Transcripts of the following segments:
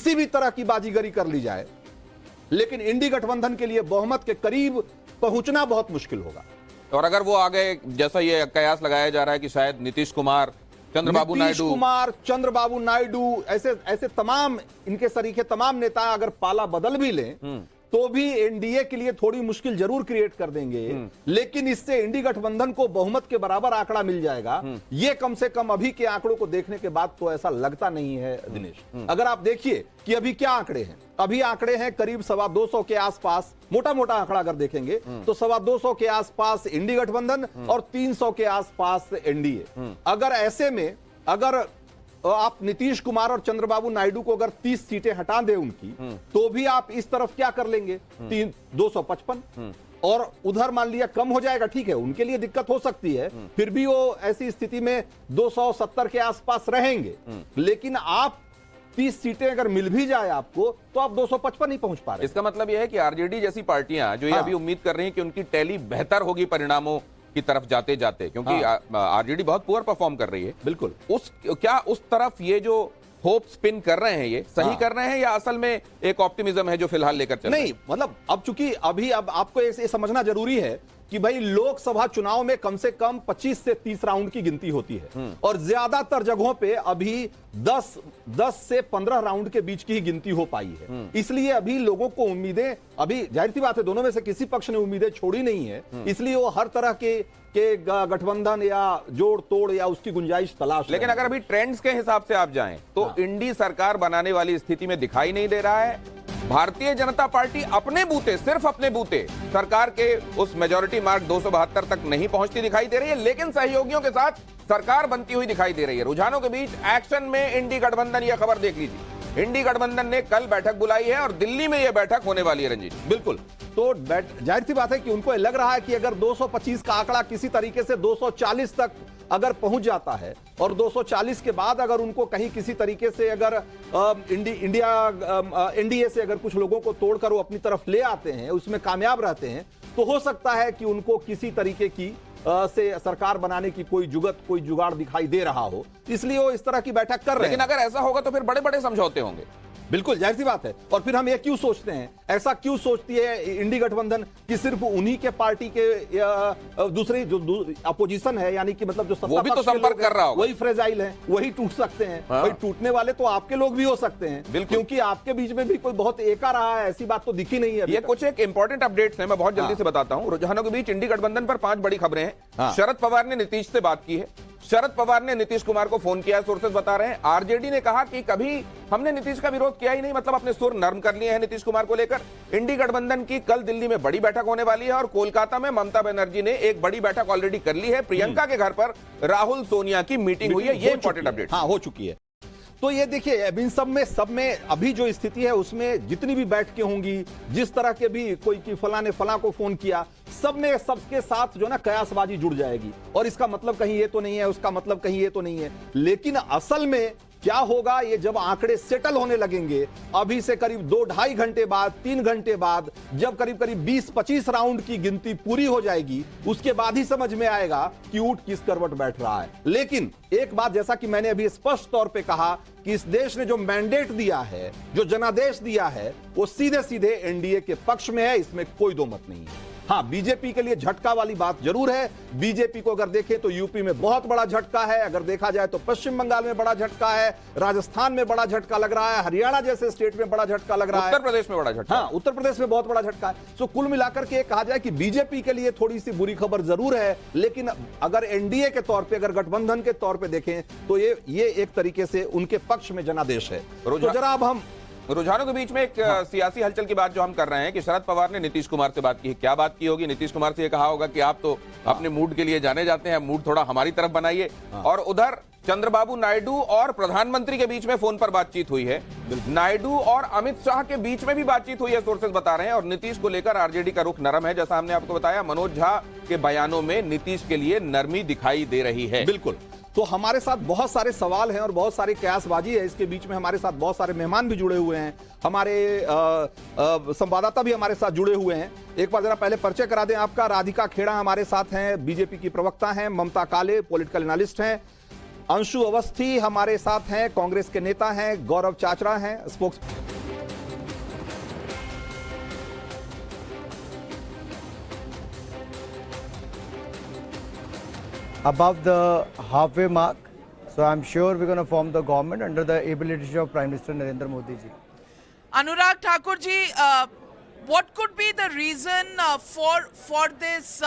किसी भी तरह की बाजीगरी कर ली जाए, लेकिन इंडी गठबंधन के लिए बहुमत के करीब पहुंचना बहुत मुश्किल होगा। और अगर वो आ गए, जैसा ये कयास लगाया जा रहा है कि शायद नीतीश कुमार, चंद्रबाबू नायडू ऐसे तमाम इनके सरीखे तमाम नेता अगर पाला बदल भी लें तो भी एनडीए के लिए थोड़ी मुश्किल जरूर क्रिएट कर देंगे, लेकिन इससे इंडी गठबंधन को बहुमत के बराबर आंकड़ा मिल जाएगा। ये कम से कम अभी के आंकड़ों को देखने के बाद तो ऐसा लगता नहीं है दिनेश। अगर आप देखिए कि अभी क्या आंकड़े हैं, अभी आंकड़े हैं करीब 225 के आसपास, मोटा मोटा आंकड़ा अगर देखेंगे तो 225 के आसपास इंडी गठबंधन और 300 के आसपास एनडीए। अगर ऐसे में अगर आप नीतीश कुमार और चंद्रबाबू नायडू को अगर 30 सीटें हटा दें उनकी, तो भी आप इस तरफ क्या कर लेंगे, 255। और उधर मान लिया कम हो जाएगा, ठीक है, उनके लिए दिक्कत हो सकती है, फिर भी वो ऐसी स्थिति में 270 के आसपास रहेंगे। लेकिन आप 30 सीटें अगर मिल भी जाए आपको तो आप 255 नहीं पहुंच पा रहे। इसका मतलब यह है कि आरजेडी जैसी पार्टियां जो ये अभी उम्मीद कर रही हैं कि उनकी टैली बेहतर होगी परिणामों की तरफ जाते जाते, क्योंकि आरजेडी बहुत पुअर परफॉर्म कर रही है, बिल्कुल, क्या उस तरफ ये जो होप स्पिन कर रहे हैं ये सही कर रहे हैं, या असल में एक ऑप्टिमिज्म है जो फिलहाल लेकर चल रहे हैं? नहीं, मतलब अब चूंकि अब आपको ये समझना जरूरी है कि भाई लोकसभा चुनाव में कम से कम 25 से 30 राउंड की गिनती होती है और ज्यादातर जगहों पे अभी 10 से 15 राउंड के बीच की ही गिनती हो पाई है। इसलिए अभी लोगों को उम्मीदें, अभी जाहिर सी बात है दोनों में से किसी पक्ष ने उम्मीदें छोड़ी नहीं है, इसलिए वो हर तरह के गठबंधन या जोड़ तोड़ या उसकी गुंजाइश तलाश। लेकिन अगर अभी ट्रेंड्स के हिसाब से आप जाएं तो इंडी सरकार बनाने वाली स्थिति में दिखाई नहीं दे रहा है। भारतीय जनता पार्टी अपने बूते, सिर्फ अपने बूते सरकार के उस मेजॉरिटी मार्क 272 तक नहीं पहुंचती दिखाई दे रही है, लेकिन सहयोगियों के साथ सरकार बनती हुई दिखाई दे रही है। रुझानों के बीच एक्शन में इंडी गठबंधन, यह खबर देख लीजिए, इंडी गठबंधन ने कल बैठक बुलाई है और दिल्ली में यह बैठक होने वाली है। रंजीत, बिल्कुल, तो जाहिर सी बात है कि उनको लग रहा है कि अगर 225 का आंकड़ा किसी तरीके से 240 तक अगर पहुंच जाता है और 240 के बाद अगर उनको कहीं किसी तरीके से अगर एनडीए से अगर कुछ लोगों को तोड़कर वो अपनी तरफ ले आते हैं, उसमें कामयाब रहते हैं, तो हो सकता है कि उनको किसी तरीके की से सरकार बनाने की कोई जुगाड़ दिखाई दे रहा हो, इसलिए वो इस तरह की बैठक कर रहे हैं। लेकिन अगर ऐसा होगा तो फिर बड़े बड़े समझौते होंगे। बिल्कुल जाहिर सी बात है। और फिर हम ये क्यों सोचते हैं, ऐसा क्यों सोचती है इंडी गठबंधन कि सिर्फ उन्हीं के पार्टी के दूसरी जो अपोजिशन है, यानी कि मतलब जो सत्ता वो भी तो संपर्क कर रहा होगा, वही फ्रेजाइल है, वही टूट सकते हैं। वही टूटने वाले तो आपके लोग भी हो सकते हैं, क्योंकि आपके बीच में भी कोई बहुत एका रहा है, ऐसी बात तो दिखी नहीं है। ये कुछ एक इंपॉर्टेंट अपडेट्स हैं, मैं बहुत जल्दी से बताता हूं। रुझानों के बीच इंडी गठबंधन पर 5 बड़ी खबरें हैं। शरद पवार ने नीतीश से बात की है, शरद पवार ने नीतीश कुमार को फोन किया, सोर्सेज बता रहे हैं। आरजेडी ने कहा कि कभी हमने नीतीश का विरोध किया ही नहीं, मतलब अपने सुर नरम कर लिए हैं नीतीश कुमार को लेकर। इंडी गठबंधन की कल दिल्ली में बड़ी बैठक होने वाली है और कोलकाता में ममता बनर्जी ने एक बड़ी बैठक ऑलरेडी कर ली है। प्रियंका के घर पर राहुल सोनिया की मीटिंग हुई है, ये इंपॉर्टेंट अपडेट हो चुकी है। तो ये देखिए, अब इन सब में अभी जो स्थिति है उसमें जितनी भी बैठकें होंगी, जिस तरह के भी कोई कि फला ने फला को फोन किया, सब में सबके साथ जो ना कयासबाजी जुड़ जाएगी। और इसका मतलब कहीं ये तो नहीं है, उसका मतलब कहीं ये तो नहीं है। लेकिन असल में क्या होगा, ये जब आंकड़े सेटल होने लगेंगे, अभी से करीब 2-2.5 घंटे बाद, 3 घंटे बाद, जब करीब 20-25 राउंड की गिनती पूरी हो जाएगी, उसके बाद ही समझ में आएगा कि ऊंट किस करवट बैठ रहा है। लेकिन एक बात, जैसा कि मैंने अभी स्पष्ट तौर पे कहा कि इस देश ने जो मैंडेट दिया है, जो जनादेश दिया है, वो सीधे सीधे एनडीए के पक्ष में है, इसमें कोई दो मत नहीं है। हाँ, बीजेपी के लिए झटका वाली बात जरूर है। बीजेपी को अगर देखें तो यूपी में बहुत बड़ा झटका है, अगर देखा जाए तो पश्चिम बंगाल में बड़ा झटका है, राजस्थान में बड़ा झटका लग रहा है, हरियाणा जैसे स्टेट में बड़ा झटका लग रहा है, उत्तर प्रदेश में बड़ा झटका, हाँ, उत्तर प्रदेश में बहुत बड़ा झटका है। तो कुल मिलाकर के कहा जाए कि बीजेपी के लिए थोड़ी सी बुरी खबर जरूर है, लेकिन अगर एनडीए के तौर पर, अगर गठबंधन के तौर पर देखें तो ये एक तरीके से उनके पक्ष में जनादेश है। तो जरा अब हम रुझानों के बीच में एक सियासी हलचल की बात जो हम कर रहे हैं कि शरद पवार ने नीतीश कुमार से बात की है। क्या बात की होगी? नीतीश कुमार से ये कहा होगा कि आप तो अपने मूड के लिए जाने जाते हैं, मूड थोड़ा हमारी तरफ बनाइए। और उधर चंद्रबाबू नायडू और प्रधानमंत्री के बीच में फोन पर बातचीत हुई है, नायडू और अमित शाह के बीच में भी बातचीत हुई है, सोर्सेज बता रहे हैं। और नीतीश को लेकर आरजेडी का रुख नरम है, जैसा हमने आपको बताया। मनोज झा के बयानों में नीतीश के लिए नरमी दिखाई दे रही है। बिल्कुल। तो हमारे साथ बहुत सारे सवाल हैं और बहुत सारी कयासबाजी है, इसके बीच में हमारे साथ बहुत सारे मेहमान भी जुड़े हुए हैं, हमारे संवाददाता भी हमारे साथ जुड़े हुए हैं। एक बार जरा पहले परिचय करा दें आपका। राधिका खेड़ा हमारे साथ हैं, बीजेपी की प्रवक्ता हैं। ममता काले पॉलिटिकल एनालिस्ट हैं। अंशु अवस्थी हमारे साथ हैं, कांग्रेस के नेता हैं, गौरव चाचरा हैं, spokes. above the halfway mark, so I'm sure we're going to form the government under the able leadership of Prime Minister Narendra Modi ji. Anurag Thakur ji, what could be the reason for this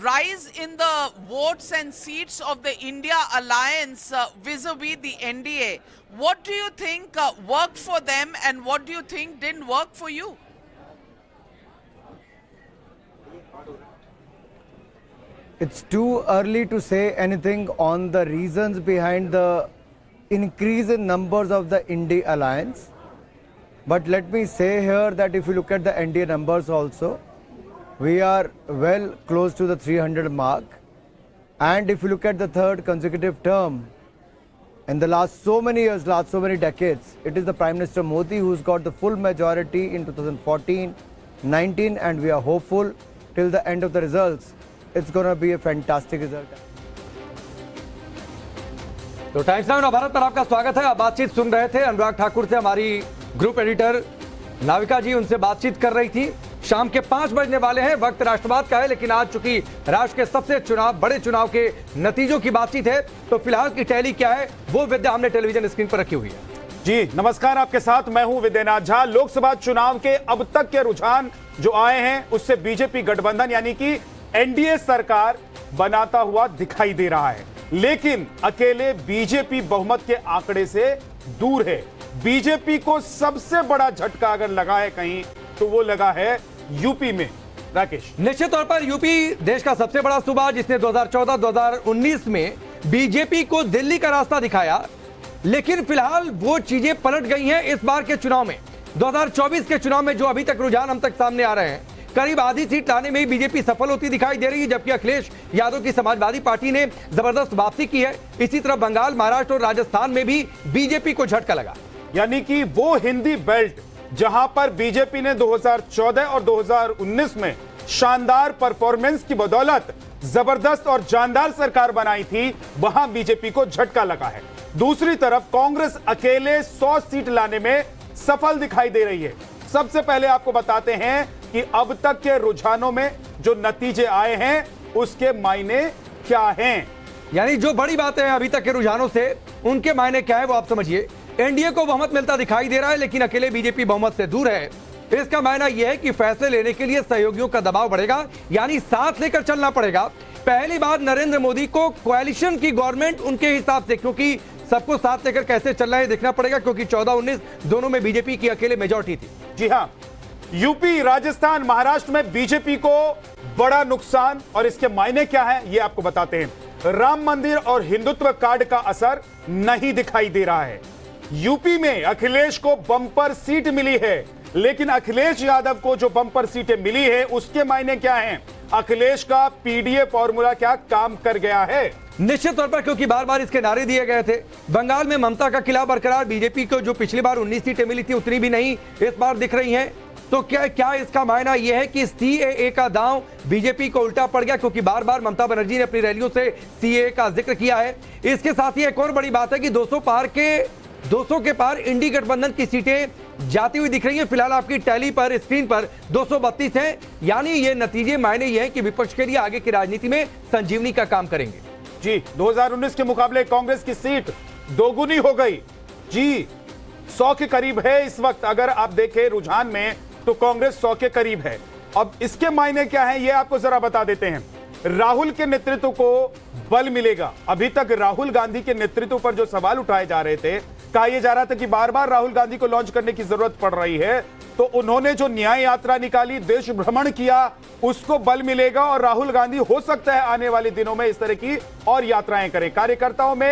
rise in the votes and seats of the India Alliance vis-a-vis the NDA? What do you think worked for them and what do you think didn't work for you? It's too early to say anything on the reasons behind the increase in numbers of the India Alliance. But let me say here that if you look at the NDA numbers also, we are well close to the 300 mark. And if you look at the third consecutive term, in the last so many years, last so many decades, it is the Prime Minister Modi who's got the full majority in 2014, 19, and we are hopeful till the end of the results. It's going to be a fantastic result. तो times now Navbharat पर आपका स्वागत है। आप बातचीत सुन रहे थे अनुराग ठाकुर से, हमारी ग्रुप एडिटर नाविका जी उनसे बातचीत कर रही थी। शाम के 5 बजने वाले हैं, वक्त राष्ट्रवाद का है, लेकिन आज चूंकि राष्ट्र के सबसे बड़े चुनाव के नतीजों की बातचीत है, तो फिलहाल की टैली क्या है वो विद्या हमने टेलीविजन स्क्रीन पर रखी हुई है। जी नमस्कार, आपके साथ मैं हूं विद्यानाथ झा। लोकसभा चुनाव के अब तक के रुझान जो आए हैं उससे बीजेपी गठबंधन यानी कि एनडीए सरकार बनाता हुआ दिखाई दे रहा है, लेकिन अकेले बीजेपी बहुमत के आंकड़े से दूर है। बीजेपी को सबसे बड़ा झटका अगर लगा है कहीं तो वो लगा है यूपी में। राकेश, निश्चित तौर पर यूपी देश का सबसे बड़ा सूबा जिसने 2014-2019 में बीजेपी को दिल्ली का रास्ता दिखाया, लेकिन फिलहाल वो चीजें पलट गई हैं इस बार के चुनाव में। 2024 के चुनाव में जो अभी तक रुझान हम तक सामने आ रहे हैं, करीब आधी सीट लाने में ही बीजेपी सफल होती दिखाई दे रही है, जबकि अखिलेश यादव की समाजवादी पार्टी ने जबरदस्त वापसी की है। इसी तरह बंगाल, महाराष्ट्र और राजस्थान में भी बीजेपी को झटका लगा। यानी कि वो हिंदी बेल्ट जहां पर बीजेपी ने 2014 और 2019 में शानदार परफॉर्मेंस की बदौलत जबरदस्त और जानदार सरकार बनाई थी, वहां बीजेपी को झटका लगा है। दूसरी तरफ कांग्रेस अकेले 100 सीट लाने में सफल दिखाई दे रही है। सबसे पहले आपको बताते हैं कि अब तक के रुझानों में जो नतीजे आए हैं उसके मायने क्या हैं। यानी जो बड़ी बातें हैं अभी तक के रुझानों से, उनके मायने क्या है वो आप समझिए। एनडीए को बहुमत मिलता दिखाई दे रहा है, लेकिन अकेले बीजेपी बहुमत से दूर है। इसका मायना यह है कि फैसले लेने के लिए सहयोगियों का दबाव बढ़ेगा, यानी साथ लेकर चलना पड़ेगा। पहली बार नरेंद्र मोदी को कोalition की गवर्नमेंट उनके हिसाब से, क्योंकि सबको साथ लेकर कैसे चलना है देखना पड़ेगा, क्योंकि 14-19 दोनों में बीजेपी की अकेले मेजॉरिटी थी। जी हां, यूपी, राजस्थान, महाराष्ट्र में बीजेपी को बड़ा नुकसान, और इसके मायने क्या है ये आपको बताते हैं। राम मंदिर और हिंदुत्व कार्ड का असर नहीं दिखाई दे रहा है। यूपी में अखिलेश को बम्पर सीट मिली है, लेकिन अखिलेश यादव को जो बम्पर सीटें मिली है उसके मायने क्या हैं? अखिलेश का पीडीए फॉर्मूला क्या काम कर गया है? निश्चित तौर पर, क्योंकि बार बार इसके नारे दिए गए थे। बंगाल में ममता का किला बरकरार, बीजेपी को जो पिछली बार 19 सीटें मिली थी उतनी भी नहीं इस बार दिख रही हैं। तो क्या इसका मायना यह है कि सीएए का दांव बीजेपी को उल्टा पड़ गया, क्योंकि बार बार ममता बनर्जी ने अपनी रैलियों से सीएए का जिक्र किया है। इसके साथ ही एक और बड़ी बात है कि 200 के पार इंडी गठबंधन की सीटें जाती हुई दिख रही हैं। फिलहाल आपकी टैली पर, स्क्रीन पर 232 हैं, यानी ये नतीजे मायने ये हैं कि विपक्ष के लिए आगे की राजनीति में संजीवनी का काम करेंगे। जी, 2019 के मुकाबले कांग्रेस की सीट दोगुनी हो गई। जी, 100 के करीब है इस वक्त। अगर आप देखें रुझान में तो कांग्रेस 100 के करीब है। अब इसके मायने क्या है ये आपको जरा बता देते हैं। राहुल के नेतृत्व को बल मिलेगा। अभी तक राहुल गांधी के नेतृत्व पर जो सवाल उठाए जा रहे थे, कहा यह जा रहा था कि बार बार राहुल गांधी को लॉन्च करने की जरूरत पड़ रही है, तो उन्होंने जो न्याय यात्रा निकाली, देश भ्रमण किया, उसको बल मिलेगा और राहुल गांधी हो सकता है आने वाले दिनों में इस तरह की और यात्राएं करें। कार्यकर्ताओं में